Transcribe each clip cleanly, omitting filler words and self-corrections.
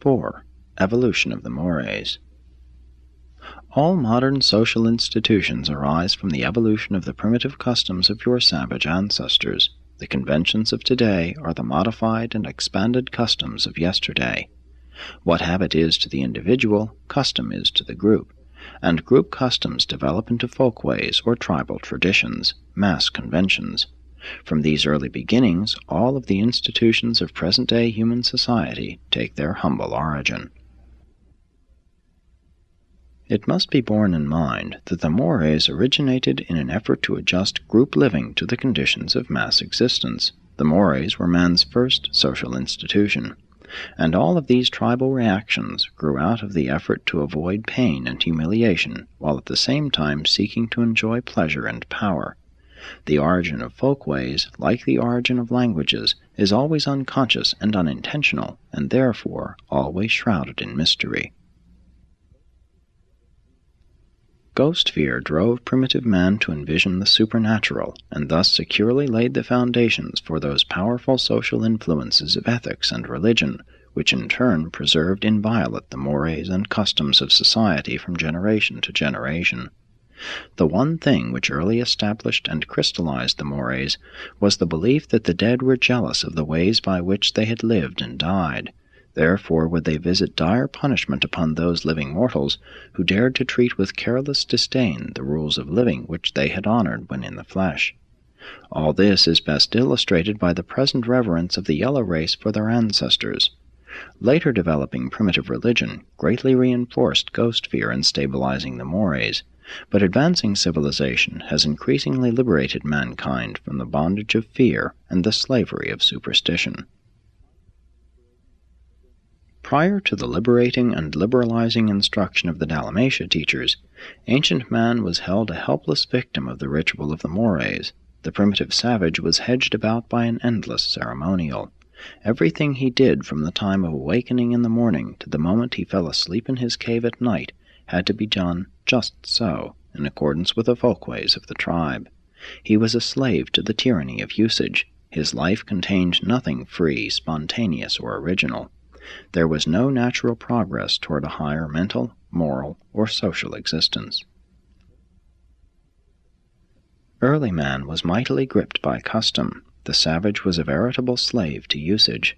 4. Evolution of the mores. All modern social institutions arise from the evolution of the primitive customs of your savage ancestors. The conventions of today are the modified and expanded customs of yesterday. What habit is to the individual, custom is to the group, and group customs develop into folkways or tribal traditions, mass conventions. From these early beginnings, all of the institutions of present-day human society take their humble origin. It must be borne in mind that the mores originated in an effort to adjust group living to the conditions of mass existence. The mores were man's first social institution, and all of these tribal reactions grew out of the effort to avoid pain and humiliation, while at the same time seeking to enjoy pleasure and power. The origin of folkways, like the origin of languages, is always unconscious and unintentional, and therefore always shrouded in mystery. Ghost fear drove primitive man to envision the supernatural, and thus securely laid the foundations for those powerful social influences of ethics and religion, which in turn preserved inviolate the mores and customs of society from generation to generation. The one thing which early established and crystallized the mores was the belief that the dead were jealous of the ways by which they had lived and died. Therefore would they visit dire punishment upon those living mortals who dared to treat with careless disdain the rules of living which they had honored when in the flesh. All this is best illustrated by the present reverence of the yellow race for their ancestors. Later developing primitive religion greatly reinforced ghost fear in stabilizing the mores, but advancing civilization has increasingly liberated mankind from the bondage of fear and the slavery of superstition. Prior to the liberating and liberalizing instruction of the Dalmatia teachers, ancient man was held a helpless victim of the ritual of the mores. The primitive savage was hedged about by an endless ceremonial. Everything he did from the time of awakening in the morning to the moment he fell asleep in his cave at night had to be done just so, in accordance with the folkways of the tribe. He was a slave to the tyranny of usage. His life contained nothing free, spontaneous, or original. There was no natural progress toward a higher mental, moral, or social existence. Early man was mightily gripped by custom. The savage was a veritable slave to usage.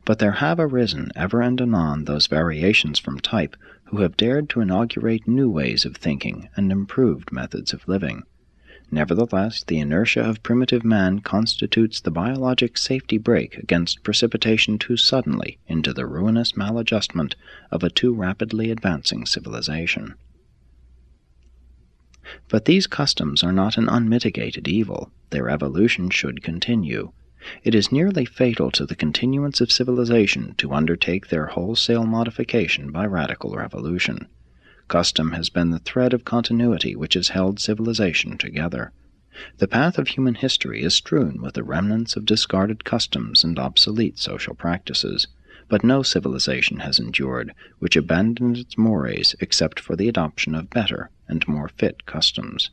But there have arisen ever and anon those variations from type who have dared to inaugurate new ways of thinking and improved methods of living. Nevertheless, the inertia of primitive man constitutes the biologic safety brake against precipitation too suddenly into the ruinous maladjustment of a too rapidly advancing civilization. But these customs are not an unmitigated evil. Their evolution should continue. It is nearly fatal to the continuance of civilization to undertake their wholesale modification by radical revolution. Custom has been the thread of continuity which has held civilization together. The path of human history is strewn with the remnants of discarded customs and obsolete social practices, but no civilization has endured which abandoned its mores except for the adoption of better and more fit customs.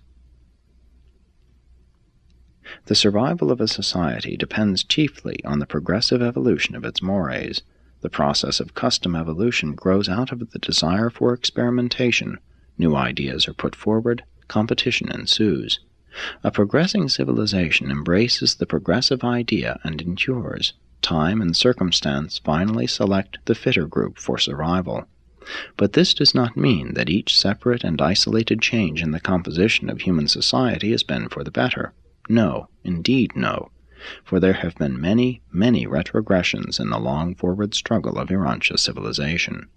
The survival of a society depends chiefly on the progressive evolution of its mores. The process of custom evolution grows out of the desire for experimentation. New ideas are put forward, competition ensues. A progressing civilization embraces the progressive idea and endures. Time and circumstance finally select the fitter group for survival. But this does not mean that each separate and isolated change in the composition of human society has been for the better. No, indeed no, for there have been many, many retrogressions in the long forward struggle of Urantia civilization.